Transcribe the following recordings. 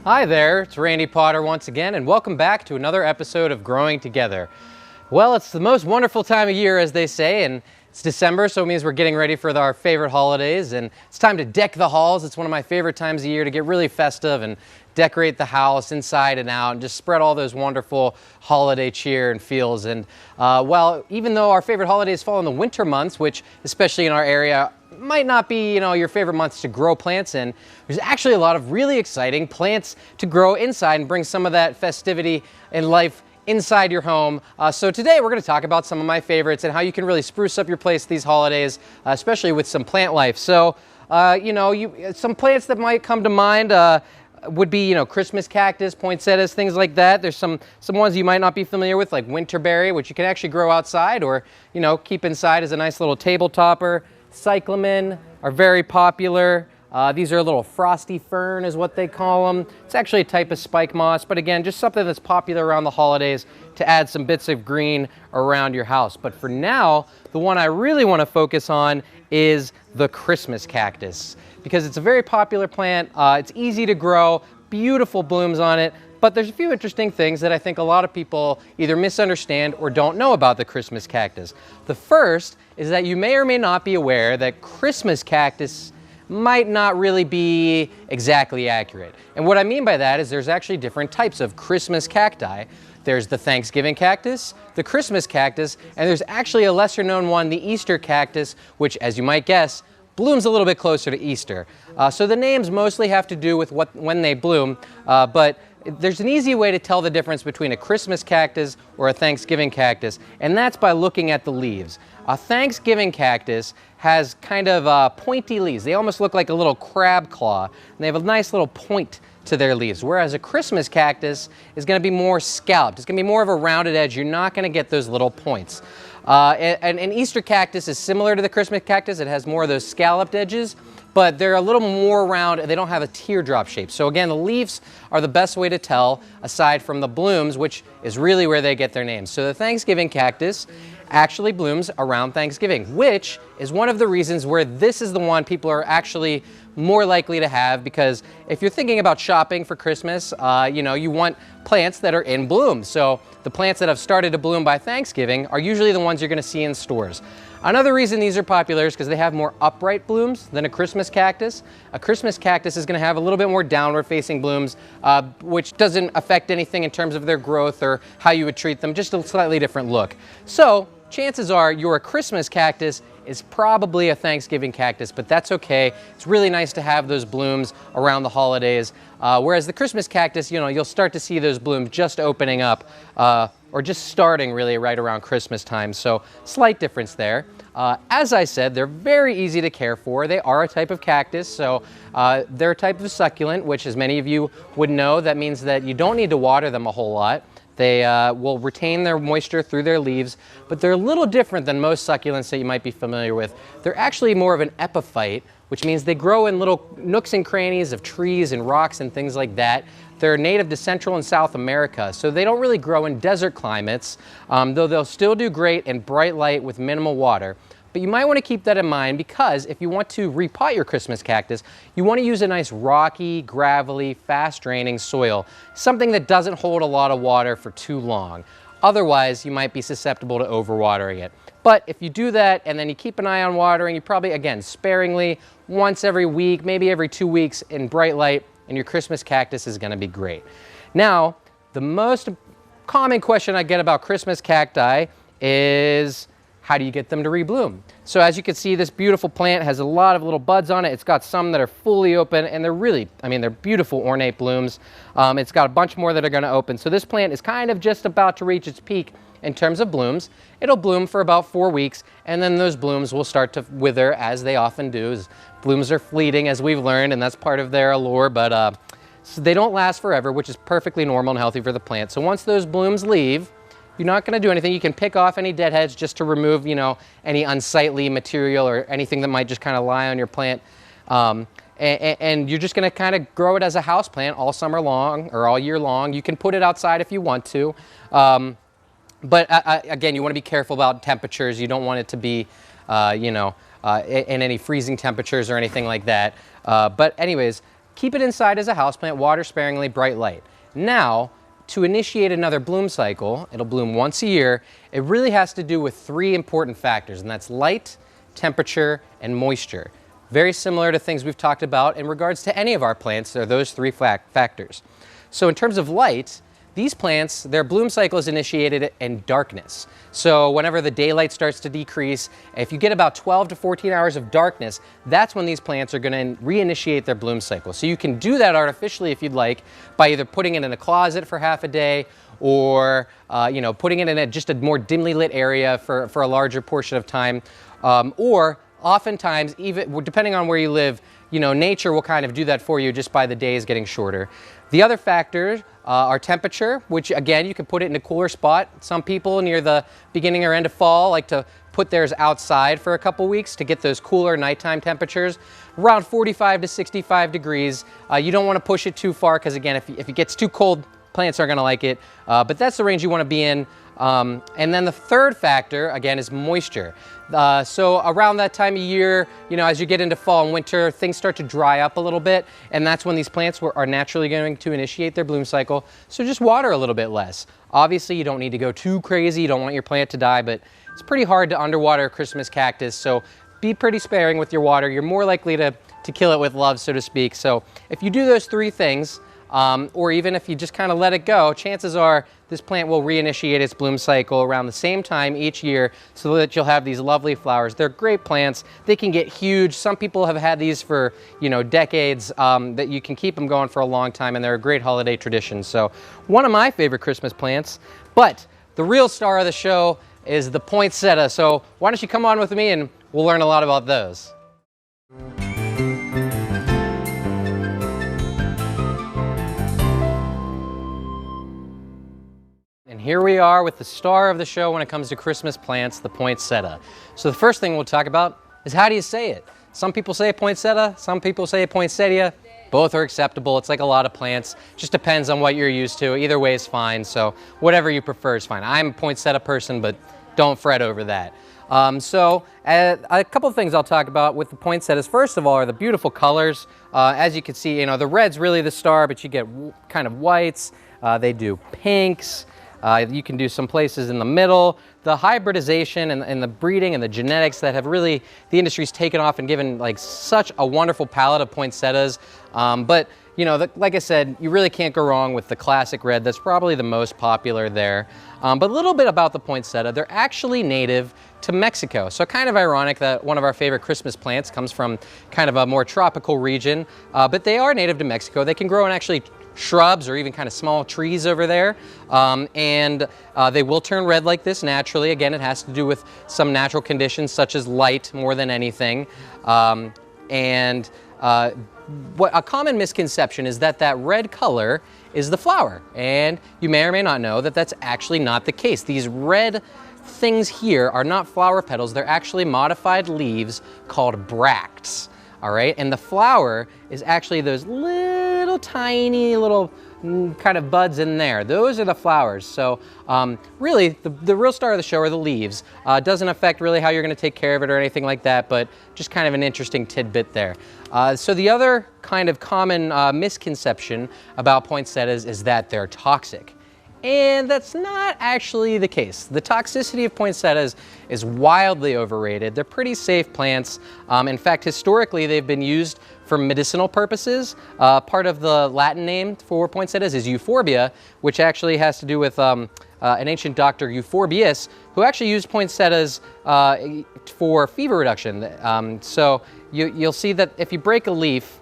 Hi there, it's Randy Potter once again, and welcome back to another episode of Growing Together. Well, it's the most wonderful time of year, as they say, and it's December, so it means we're getting ready for our favorite holidays, and it's time to deck the halls. It's one of my favorite times of year to get really festive and decorate the house inside and out and just spread all those wonderful holiday cheer and feels. And well, even though our favorite holidays fall in the winter months, which especially in our area might not be, your favorite months to grow plants in, there's actually a lot of really exciting plants to grow inside and bring some of that festivity and life inside your home. So today we're going to talk about some of my favorites and how you can really spruce up your place these holidays, especially with some plant life. So, some plants that might come to mind would be, Christmas cactus, poinsettias, things like that. There's some ones you might not be familiar with, like winterberry, which you can actually grow outside or, keep inside as a nice little table topper. Cyclamen are very popular. These are a little frosty fern is what they call them. It's actually a type of spike moss, but again, just something that's popular around the holidays to add some bits of green around your house. But for now, the one I really want to focus on is the Christmas cactus, because it's a very popular plant. It's easy to grow, beautiful blooms on it, but there's a few interesting things that I think a lot of people either misunderstand or don't know about the Christmas cactus. The first is that you may or may not be aware that Christmas cactus might not really be exactly accurate. And what I mean by that is there's actually different types of Christmas cacti. There's the Thanksgiving cactus, the Christmas cactus, and there's actually a lesser known one, the Easter cactus, which, as you might guess, blooms a little bit closer to Easter. So the names mostly have to do with when they bloom, but there's an easy way to tell the difference between a Christmas cactus or a Thanksgiving cactus, and that's by looking at the leaves. A Thanksgiving cactus has kind of pointy leaves. They almost look like a little crab claw, and they have a nice little point to their leaves, whereas a Christmas cactus is going to be more scalloped. It's going to be more of a rounded edge. You're not going to get those little points. And an Easter cactus is similar to the Christmas cactus. It has more of those scalloped edges, but they're a little more round and they don't have a teardrop shape. So again, the leaves are the best way to tell, aside from the blooms, which is really where they get their name. So the Thanksgiving cactus actually blooms around Thanksgiving, which is one of the reasons where this is the one people are actually more likely to have, because if you're thinking about shopping for Christmas, you want plants that are in bloom. So the plants that have started to bloom by Thanksgiving are usually the ones you're going to see in stores. Another reason these are popular is because they have more upright blooms than a Christmas cactus. A Christmas cactus is going to have a little bit more downward facing blooms, which doesn't affect anything in terms of their growth or how you would treat them, just a slightly different look. So chances are your Christmas cactus is probably a Thanksgiving cactus, but that's okay. It's really nice to have those blooms around the holidays. Whereas the Christmas cactus, you'll start to see those blooms just opening up or just starting really right around Christmas time. So slight difference there. As I said, they're very easy to care for. They are a type of cactus, so they're a type of succulent, which, as many of you would know, that means that you don't need to water them a whole lot. They will retain their moisture through their leaves, but they're a little different than most succulents that you might be familiar with. They're actually more of an epiphyte, which means they grow in little nooks and crannies of trees and rocks and things like that. They're native to Central and South America, so they don't really grow in desert climates, though they'll still do great in bright light with minimal water. But you might want to keep that in mind, because if you want to repot your Christmas cactus, you want to use a nice rocky, gravelly, fast-draining soil, something that doesn't hold a lot of water for too long. Otherwise, you might be susceptible to overwatering it. But if you do that and then you keep an eye on watering, you probably, again, sparingly, once every week, maybe every 2 weeks in bright light, and your Christmas cactus is going to be great. Now, the most common question I get about Christmas cacti is, how do you get them to rebloom? So as you can see, this beautiful plant has a lot of little buds on it. It's got some that are fully open, and they're really, they're beautiful ornate blooms. It's got a bunch more that are going to open. So this plant is kind of just about to reach its peak in terms of blooms. It'll bloom for about 4 weeks, and then those blooms will start to wither, as they often do. Blooms are fleeting, as we've learned, and that's part of their allure, but so they don't last forever, which is perfectly normal and healthy for the plant. So once those blooms leave, you're not going to do anything. You can pick off any deadheads just to remove, any unsightly material or anything that might just kind of lie on your plant. And you're just going to kind of grow it as a house plant all summer long or all year long. You can put it outside if you want to. But again, you want to be careful about temperatures. You don't want it to be, in any freezing temperatures or anything like that. But anyways, Keep it inside as a houseplant, water sparingly, bright light. Now, to initiate another bloom cycle, it'll bloom once a year, it really has to do with 3 important factors, and that's light, temperature, and moisture. Very similar to things we've talked about in regards to any of our plants, are those 3 factors. So in terms of light, these plants, their bloom cycle is initiated in darkness. So whenever the daylight starts to decrease, if you get about 12 to 14 hours of darkness, that's when these plants are going to reinitiate their bloom cycle. So you can do that artificially if you'd like, by either putting it in a closet for half a day, or putting it in just a more dimly lit area for a larger portion of time, or oftentimes, even depending on where you live, nature will kind of do that for you just by the days getting shorter. The other factors are temperature, which again, you can put it in a cooler spot. Some people near the beginning or end of fall like to put theirs outside for a couple weeks to get those cooler nighttime temperatures, around 45 to 65 degrees. You don't want to push it too far because again, if it gets too cold, plants aren't going to like it, but that's the range you want to be in. And then the third factor, again, is moisture. So around that time of year, as you get into fall and winter, things start to dry up a little bit, and that's when these plants are naturally going to initiate their bloom cycle. So just water a little bit less. Obviously, you don't need to go too crazy. You don't want your plant to die, but it's pretty hard to underwater a Christmas cactus, so be pretty sparing with your water. You're more likely to kill it with love, so to speak. So if you do those 3 things, or even if you just kind of let it go, chances are this plant will reinitiate its bloom cycle around the same time each year so that you'll have these lovely flowers. They're great plants. They can get huge. Some people have had these for, decades, that you can keep them going for a long time, and they're a great holiday tradition. So one of my favorite Christmas plants, but the real star of the show is the poinsettia. So why don't you come on with me and we'll learn a lot about those. And here we are with the star of the show when it comes to Christmas plants, the poinsettia. So the first thing we'll talk about is, how do you say it? Some people say poinsettia, some people say poinsettia. Both are acceptable. It's like a lot of plants. Just depends on what you're used to. Either way is fine, so whatever you prefer is fine. I'm a poinsettia person, but don't fret over that. A couple of things I'll talk about with the poinsettias. First of all are the beautiful colors. As you can see, the red's really the star, but you get kind of whites. They do pinks. You can do some places in the middle. The hybridization and the breeding and the genetics that have really, the industry's taken off and given like such a wonderful palette of poinsettias. But like I said, you really can't go wrong with the classic red. That's probably the most popular there. But a little bit about the poinsettia. They're actually native to Mexico. So kind of ironic that one of our favorite Christmas plants comes from kind of a more tropical region, but they are native to Mexico. They can grow in actually shrubs or even kind of small trees over there, and they will turn red like this naturally. Again, it has to do with some natural conditions such as light more than anything. What a common misconception is that red color is the flower, and you may or may not know that that's actually not the case. These red things here are not flower petals. They're actually modified leaves called bracts. All right, and the flower is actually those little tiny little kind of buds in there. Those are the flowers. So really, the real star of the show are the leaves. Doesn't affect really how you're going to take care of it or anything like that, but just kind of an interesting tidbit there. So the other kind of common misconception about poinsettias is that they're toxic. And that's not actually the case. The toxicity of poinsettias is wildly overrated. They're pretty safe plants. In fact, historically, they've been used for medicinal purposes. Part of the Latin name for poinsettias is euphorbia, which actually has to do with an ancient doctor, Euphorbius, who actually used poinsettias for fever reduction. So you'll see that if you break a leaf,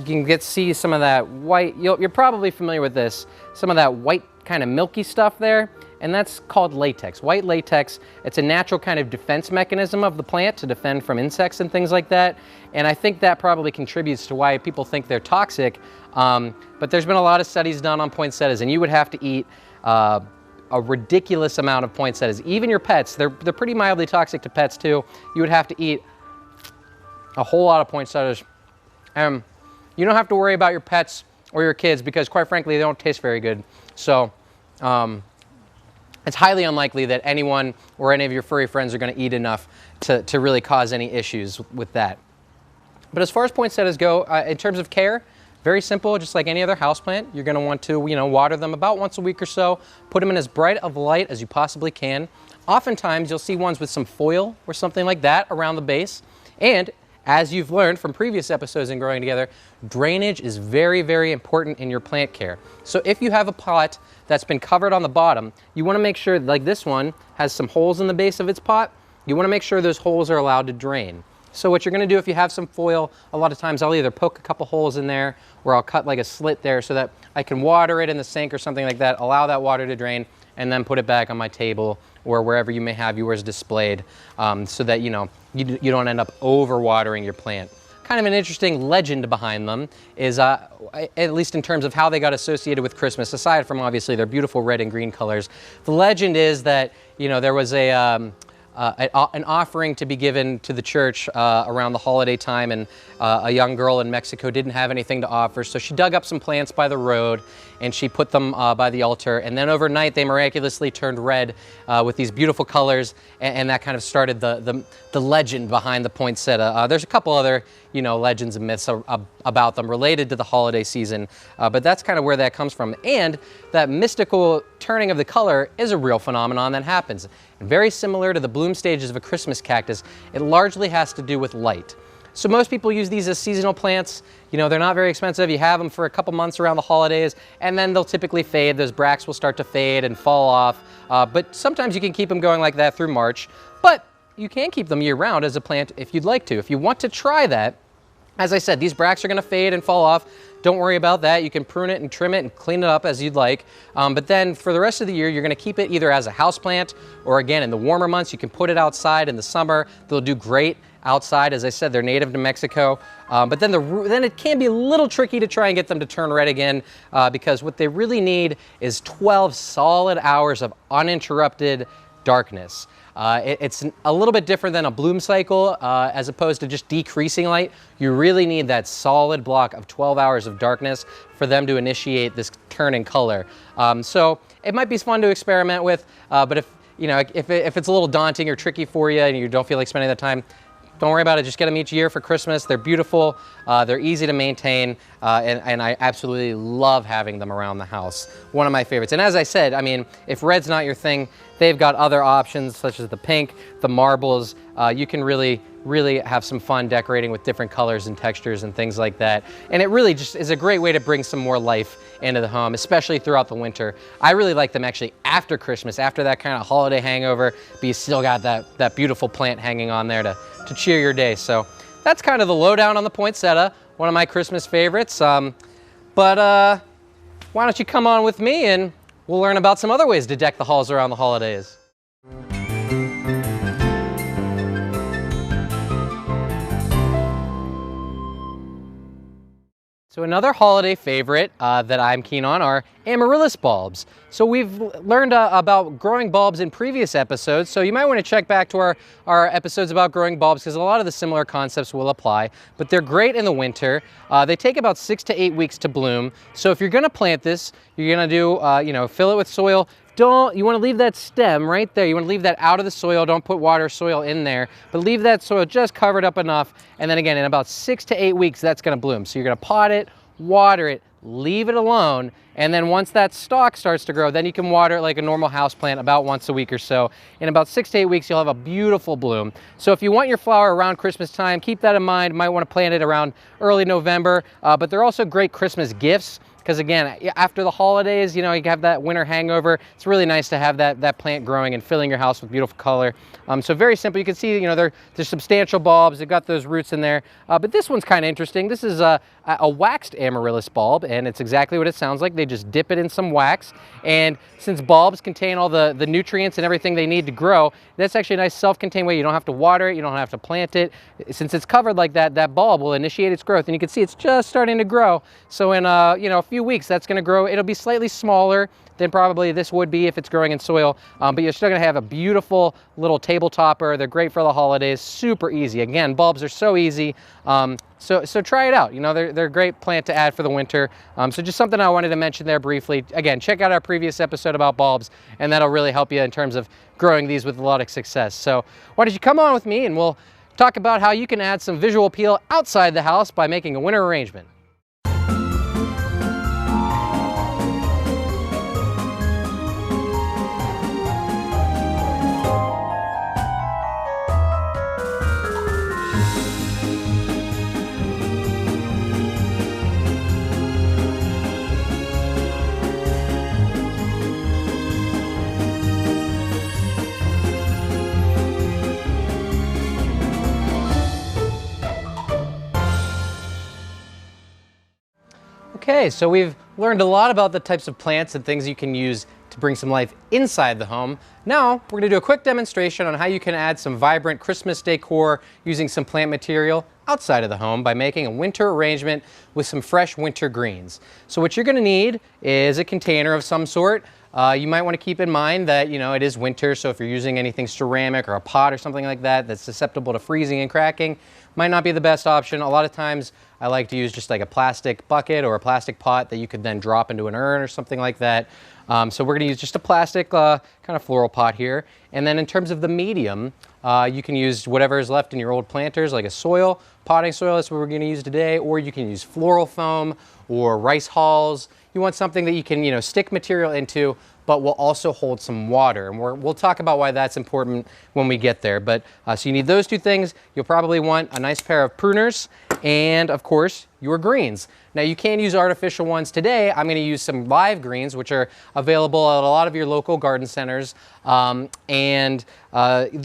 you can see some of that white, you're probably familiar with this, some of that white kind of milky stuff there, and that's called latex. White latex, it's a natural kind of defense mechanism of the plant to defend from insects and things like that, and I think that probably contributes to why people think they're toxic, but there's been a lot of studies done on poinsettias, and you would have to eat a ridiculous amount of poinsettias. Even your pets, they're pretty mildly toxic to pets too. You would have to eat a whole lot of poinsettias. You don't have to worry about your pets or your kids because, quite frankly, they don't taste very good. So it's highly unlikely that anyone or any of your furry friends are going to eat enough to really cause any issues with that. But as far as poinsettias go, in terms of care, Very simple, just like any other houseplant. You're gonna want to, water them about once a week or so. Put them in as bright of light as you possibly can. Oftentimes, you'll see ones with some foil or something like that around the base. And as you've learned from previous episodes in Growing Together, drainage is very, very important in your plant care. So if you have a pot that's been covered on the bottom, you wanna make sure, like this one, has some holes in the base of its pot. You wanna make sure those holes are allowed to drain. So what you're gonna do if you have some foil, a lot of times I'll either poke a couple holes in there or I'll cut like a slit there so that I can water it in the sink or something like that, allow that water to drain, and then put it back on my table or wherever you may have yours displayed, so that you don't end up over-watering your plant. Kind of an interesting legend behind them is, at least in terms of how they got associated with Christmas, aside from obviously their beautiful red and green colors, the legend is that there was an offering to be given to the church around the holiday time, and a young girl in Mexico didn't have anything to offer, so she dug up some plants by the road and she put them by the altar, and then overnight they miraculously turned red with these beautiful colors, and that kind of started the legend behind the poinsettia. There's a couple other legends and myths about them related to the holiday season, but that's kind of where that comes from. And that mystical turning of the color is a real phenomenon that happens. And very similar to the bloom stages of a Christmas cactus, it largely has to do with light. So most people use these as seasonal plants. They're not very expensive. You have them for a couple months around the holidays, and then they'll typically fade. Those bracts will start to fade and fall off. But sometimes you can keep them going like that through March. But you can keep them year-round as a plant if you'd like to. If you want to try that, as I said, these bracts are going to fade and fall off. Don't worry about that. You can prune it and trim it and clean it up as you'd like. But then for the rest of the year, you're going to keep it either as a house plant or, again, in the warmer months, you can put it outside in the summer. They'll do great outside. As I said, they're native to Mexico. But then it can be a little tricky to try and get them to turn red again, because what they really need is 12 solid hours of uninterrupted darkness. It's a little bit different than a bloom cycle, as opposed to just decreasing light. You really need that solid block of 12 hours of darkness for them to initiate this turn in color. So it might be fun to experiment with, but if it's a little daunting or tricky for you and you don't feel like spending that time, don't worry about it. Just get them each year for Christmas. They're beautiful. They're easy to maintain. And I absolutely love having them around the house. One of my favorites. And as I said, I mean, if red's not your thing, they've got other options such as the pink, the marbles. You can really have some fun decorating with different colors and textures and things like that. And it really just is a great way to bring some more life into the home, especially throughout the winter. I really like them actually after Christmas, after that kind of holiday hangover, but you still got that beautiful plant hanging on there to cheer your day. So that's kind of the lowdown on the poinsettia, one of my Christmas favorites. But why don't you come on with me and we'll learn about some other ways to deck the halls around the holidays. So another holiday favorite that I'm keen on are amaryllis bulbs. So we've learned about growing bulbs in previous episodes, so you might want to check back to our episodes about growing bulbs because a lot of the similar concepts will apply, but they're great in the winter. They take about 6 to 8 weeks to bloom. So if you're gonna plant this, you're gonna do, fill it with soil. You want to leave that stem right there. You want to leave that out of the soil. Don't put water soil in there, but leave that soil just covered up enough. And then again, in about 6 to 8 weeks, that's going to bloom. So you're going to pot it, water it, leave it alone. And then once that stalk starts to grow, then you can water it like a normal house plant about once a week or so. In about 6 to 8 weeks, you'll have a beautiful bloom. So if you want your flower around Christmas time, keep that in mind. You might want to plant it around early November, but they're also great Christmas gifts. Because again, after the holidays, you have that winter hangover. It's really nice to have that plant growing and filling your house with beautiful color. So very simple. You can see, they're substantial bulbs. They've got those roots in there. But this one's kind of interesting. This is a waxed amaryllis bulb, and it's exactly what it sounds like. They just dip it in some wax. And since bulbs contain all the nutrients and everything they need to grow, that's actually a nice self-contained way. You don't have to water it. You don't have to plant it. Since it's covered like that, that bulb will initiate its growth. And you can see it's just starting to grow. So in a few weeks, that's going to grow. It'll be slightly smaller than probably this would be if it's growing in soil, but you're still going to have a beautiful little table topper. They're great for the holidays, super easy. Again, bulbs are so easy, so try it out. They're a great plant to add for the winter. So just something I wanted to mention there briefly. Again, check out our previous episode about bulbs, and that'll really help you in terms of growing these with a lot of success. So why don't you come on with me and we'll talk about how you can add some visual appeal outside the house by making a winter arrangement. Okay, so we've learned a lot about the types of plants and things you can use to bring some life inside the home. Now, we're gonna do a quick demonstration on how you can add some vibrant Christmas decor using some plant material outside of the home by making a winter arrangement with some fresh winter greens. So what you're gonna need is a container of some sort. You might want to keep in mind that, it is winter, so if you're using anything ceramic or a pot or something like that that's susceptible to freezing and cracking, might not be the best option. A lot of times I like to use just like a plastic bucket or a plastic pot that you could then drop into an urn or something like that. So we're going to use just a plastic kind of floral pot here. And then in terms of the medium, you can use whatever is left in your old planters, like a soil, potting soil, that's what we're going to use today, or you can use floral foam or rice hulls. You want something that you can, stick material into, but will also hold some water. And we'll talk about why that's important when we get there. But so you need those two things. You'll probably want a nice pair of pruners and, of course, your greens. Now, you can use artificial ones today. I'm going to use some live greens, which are available at a lot of your local garden centers. The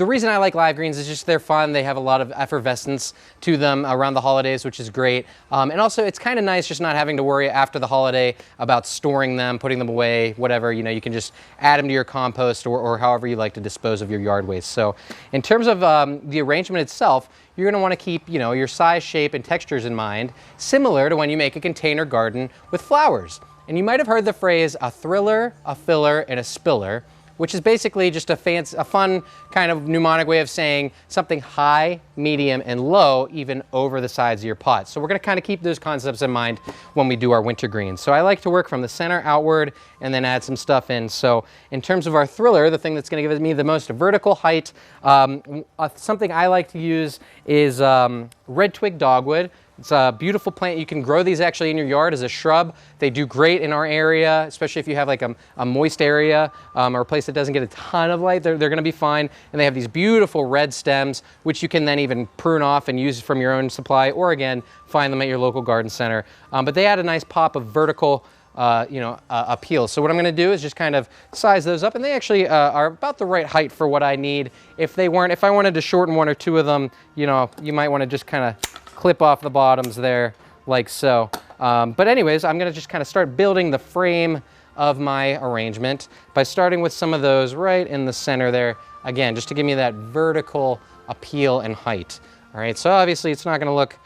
reason I like live greens is just they're fun. They have a lot of effervescence to them around the holidays, which is great. And also, it's kind of nice just not having to worry after the holiday about storing them, putting them away, whatever. You can just add them to your compost or however you like to dispose of your yard waste. So in terms of the arrangement itself, you're going to want to keep, your size, shape, and textures in mind, similar to when you make a container garden with flowers. And you might have heard the phrase a thriller, a filler, and a spiller, which is basically just a fun kind of mnemonic way of saying something high, medium, and low, even over the sides of your pot. So we're going to kind of keep those concepts in mind when we do our winter greens. So I like to work from the center outward and then add some stuff in. So in terms of our thriller, the thing that's going to give me the most vertical height, something I like to use is red twig dogwood. It's a beautiful plant. You can grow these actually in your yard as a shrub. They do great in our area, especially if you have like a moist area or a place that doesn't get a ton of light. They're going to be fine. And they have these beautiful red stems, which you can then even prune off and use from your own supply, or again, find them at your local garden center. But they add a nice pop of vertical appeal. So what I'm going to do is just kind of size those up, and they actually are about the right height for what I need. If I wanted to shorten one or two of them, you might want to just kind of clip off the bottoms there like so. But anyways, I'm going to just kind of start building the frame of my arrangement by starting with some of those right in the center there, again, just to give me that vertical appeal and height. All right, so obviously it's not going to look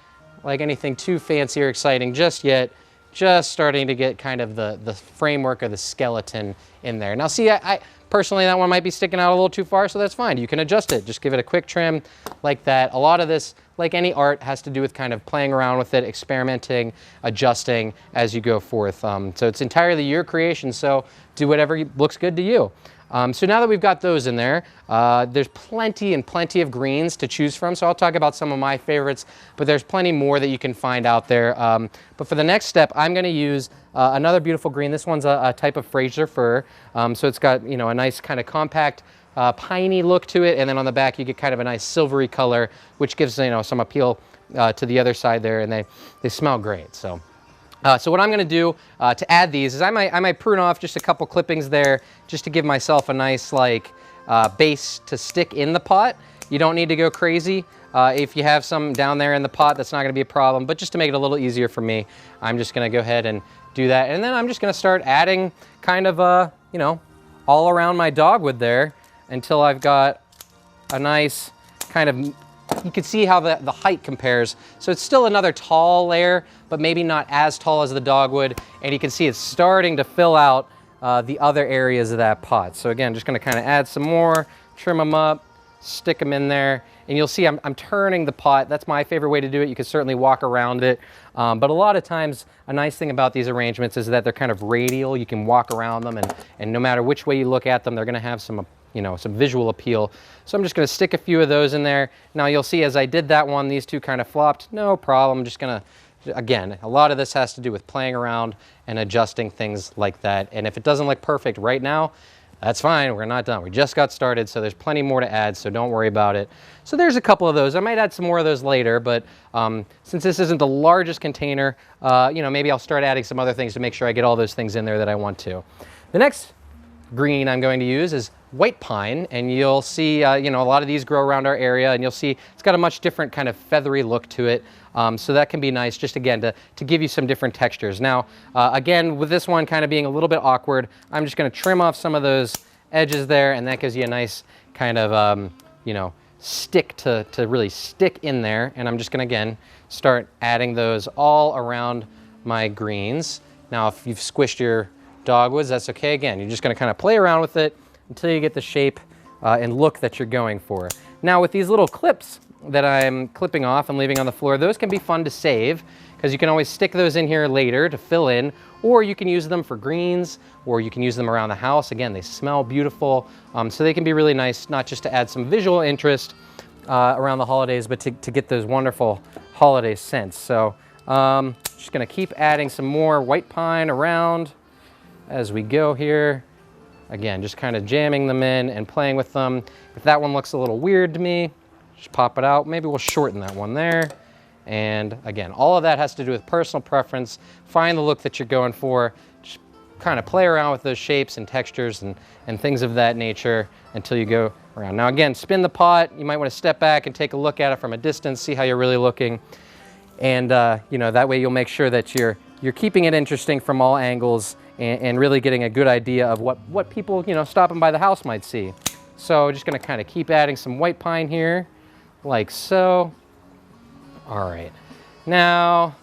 like anything too fancy or exciting just yet, just starting to get kind of the framework of the skeleton in there. Now see, I personally, that one might be sticking out a little too far, so that's fine. You can adjust it. Just give it a quick trim like that. A lot of this, like any art, has to do with kind of playing around with it, experimenting, adjusting as you go forth. So it's entirely your creation, so do whatever looks good to you. So now that we've got those in there, there's plenty of greens to choose from. So I'll talk about some of my favorites, but there's plenty more that you can find out there. But for the next step, I'm going to use another beautiful green. This one's a type of Fraser fir. So it's got, a nice kind of compact, piney look to it. And then on the back, you get kind of a nice silvery color, which gives, some appeal to the other side there. And they smell great. So what I'm going to do to add these is I might prune off just a couple clippings there just to give myself a nice base to stick in the pot. You don't need to go crazy. If you have some down there in the pot, that's not going to be a problem. But just to make it a little easier for me, I'm just going to go ahead and do that. And then I'm just going to start adding kind of, all around my dogwood there until I've got a nice kind of, you can see how the height compares. So it's still another tall layer, but maybe not as tall as the dogwood. And you can see it's starting to fill out the other areas of that pot. So again, just going to kind of add some more, trim them up, stick them in there. And you'll see I'm turning the pot. That's my favorite way to do it. You can certainly walk around it. But a lot of times, a nice thing about these arrangements is that they're kind of radial. You can walk around them, and no matter which way you look at them, they're going to have some visual appeal. So I'm just going to stick a few of those in there. Now you'll see as I did that one, these two kind of flopped. No problem. I'm just going to, again, a lot of this has to do with playing around and adjusting things like that. And if it doesn't look perfect right now, that's fine. We're not done. We just got started, so there's plenty more to add, so don't worry about it. So there's a couple of those. I might add some more of those later, but since this isn't the largest container, maybe I'll start adding some other things to make sure I get all those things in there that I want to. The next green I'm going to use is white pine, and you'll see, you know, a lot of these grow around our area, and you'll see it's got a much different kind of feathery look to it. So that can be nice, just again, to give you some different textures. Now, again, with this one kind of being a little bit awkward, I'm just gonna trim off some of those edges there, and that gives you a nice kind of, you know, stick to really stick in there. And I'm just gonna, again, start adding those all around my greens. Now, if you've squished your dogwoods, that's okay. Again, you're just gonna kind of play around with it until you get the shape and look that you're going for. Now, with these little clips that I'm clipping off and leaving on the floor, those can be fun to save, because you can always stick those in here later to fill in, or you can use them for greens, or you can use them around the house. Again, they smell beautiful, so they can be really nice, not just to add some visual interest around the holidays, but to get those wonderful holiday scents. So just gonna keep adding some more white pine around as we go here. Again, just kind of jamming them in and playing with them. If that one looks a little weird to me, just pop it out. Maybe we'll shorten that one there. And again, all of that has to do with personal preference. Find the look that you're going for. Just kind of play around with those shapes and textures and things of that nature until you go around. Now again, spin the pot. You might want to step back and take a look at it from a distance, see how you're really looking. And you know, that way you'll make sure that you're keeping it interesting from all angles and really getting a good idea of what people, you know, stopping by the house might see. So just gonna kind of keep adding some white pine here, like so. All right, now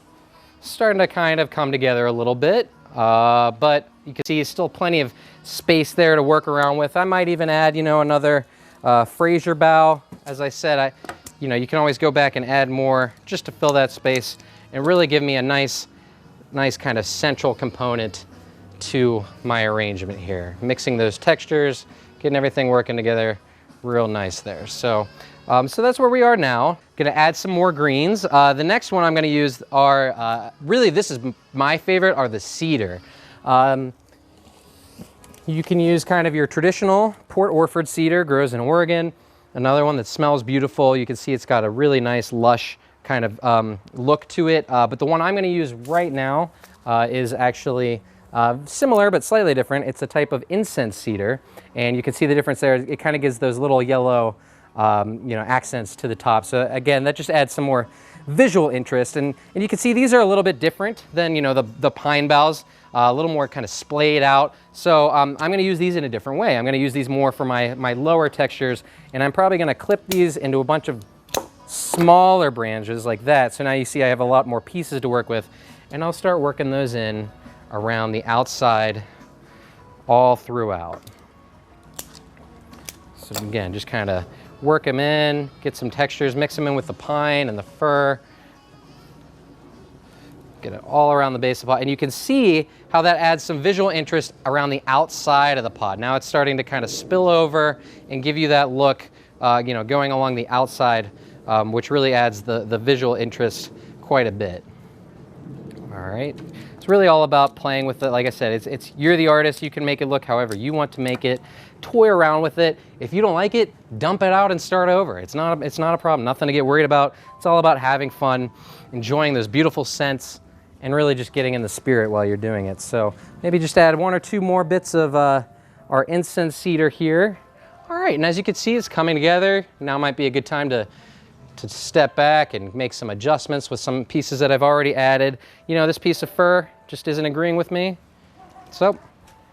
starting to kind of come together a little bit, but you can see still plenty of space there to work around with. I might even add, you know, another Fraser bough. As I said, you know, you can always go back and add more just to fill that space and really give me a nice kind of central component to my arrangement here. Mixing those textures, getting everything working together real nice there. So that's where we are now. Gonna add some more greens. The next one I'm gonna use are, really this is my favorite, are the cedar. You can use kind of your traditional Port Orford cedar, grows in Oregon. Another one that smells beautiful. You can see it's got a really nice lush kind of look to it. But the one I'm gonna use right now is actually similar but slightly different. It's a type of incense cedar, and you can see the difference there. It kind of gives those little yellow you know, accents to the top. So again, that just adds some more visual interest. And you can see these are a little bit different than, you know, the pine boughs, a little more kind of splayed out. So I'm gonna use these in a different way. I'm gonna use these more for my lower textures, and I'm probably gonna clip these into a bunch of smaller branches like that. So now you see I have a lot more pieces to work with, and I'll start working those in around the outside all throughout. So again, just kind of work them in, get some textures, mix them in with the pine and the fir. Get it all around the base of the pot. And you can see how that adds some visual interest around the outside of the pot. Now it's starting to kind of spill over and give you that look, you know, going along the outside, which really adds the visual interest quite a bit. All right. It's really all about playing with it. Like I said, you're the artist. You can make it look however you want to make it. Toy around with it. If you don't like it, dump it out and start over. It's not a problem. Nothing to get worried about. It's all about having fun, enjoying those beautiful scents, and really just getting in the spirit while you're doing it. So maybe just add 1 or 2 more bits of our incense cedar here. All right, and as you can see, it's coming together. Now might be a good time to step back and make some adjustments with some pieces that I've already added. You know, this piece of fir just isn't agreeing with me, so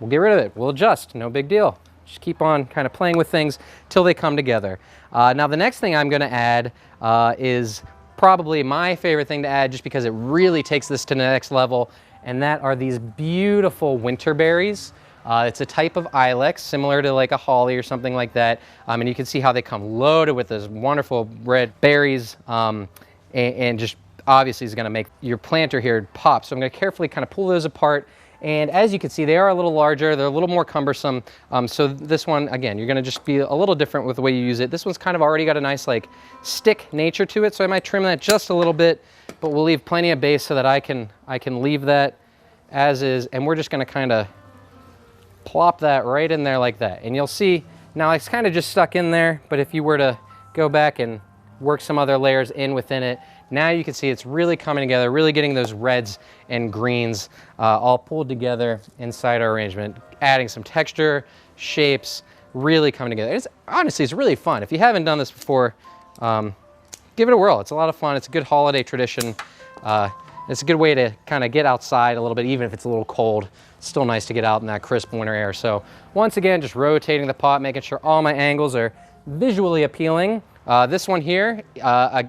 we'll get rid of it. We'll adjust, no big deal. Just keep on kind of playing with things till they come together. Now the next thing I'm gonna add is probably my favorite thing to add, just because it really takes this to the next level, and that are these beautiful winter berries. It's a type of ilex, similar to like a holly or something like that. And you can see how they come loaded with those wonderful red berries, and just obviously is gonna make your planter here pop. So I'm gonna carefully kind of pull those apart. And as you can see, they are a little larger, they're a little more cumbersome. So this one, again, you're gonna just be a little different with the way you use it. This one's kind of already got a nice like stick nature to it, so I might trim that just a little bit, but we'll leave plenty of base so that I can leave that as is. And we're just gonna kind of plop that right in there like that. And you'll see, now it's kind of just stuck in there, but if you were to go back and work some other layers in within it, now you can see it's really coming together, really getting those reds and greens all pulled together inside our arrangement, adding some texture, shapes, really coming together. Honestly, it's really fun. If you haven't done this before, give it a whirl. It's a lot of fun. It's a good holiday tradition. It's a good way to kind of get outside a little bit, even if it's a little cold. It's still nice to get out in that crisp winter air. So once again, just rotating the pot, making sure all my angles are visually appealing. This one here, I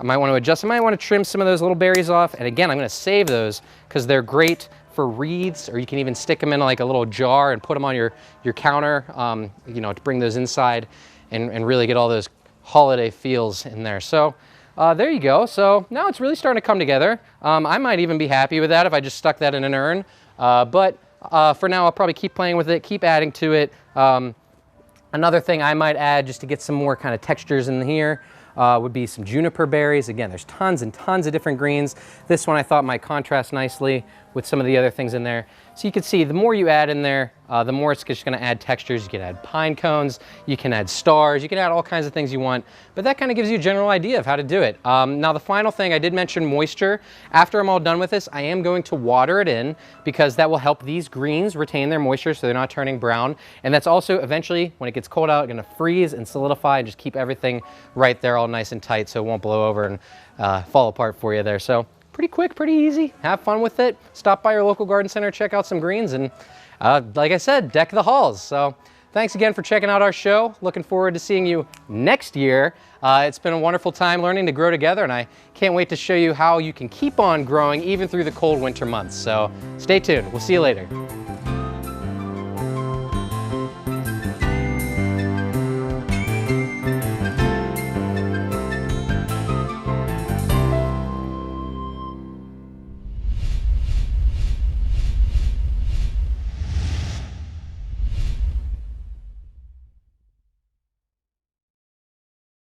might want to adjust. I might want to trim some of those little berries off. And again, I'm going to save those because they're great for wreaths, or you can even stick them in like a little jar and put them on your counter, you know, to bring those inside and really get all those holiday feels in there. So there you go. So now it's really starting to come together. I might even be happy with that if I just stuck that in an urn. But for now, I'll probably keep playing with it, keep adding to it. Another thing I might add just to get some more kind of textures in here would be some juniper berries. Again, there's tons and tons of different greens. This one I thought might contrast nicely with some of the other things in there. So you can see the more you add in there, the more it's just going to add textures. You can add pine cones, you can add stars, you can add all kinds of things you want, but that kind of gives you a general idea of how to do it. Now the final thing, I did mention moisture. After I'm all done with this, I am going to water it in because that will help these greens retain their moisture so they're not turning brown. And that's also eventually, when it gets cold out, going to freeze and solidify and just keep everything right there all nice and tight so it won't blow over and fall apart for you there. So pretty quick, pretty easy. Have fun with it. Stop by your local garden center, check out some greens, and like I said, deck the halls. So thanks again for checking out our show. Looking forward to seeing you next year. It's been a wonderful time learning to grow together, and I can't wait to show you how you can keep on growing even through the cold winter months. So stay tuned. We'll see you later.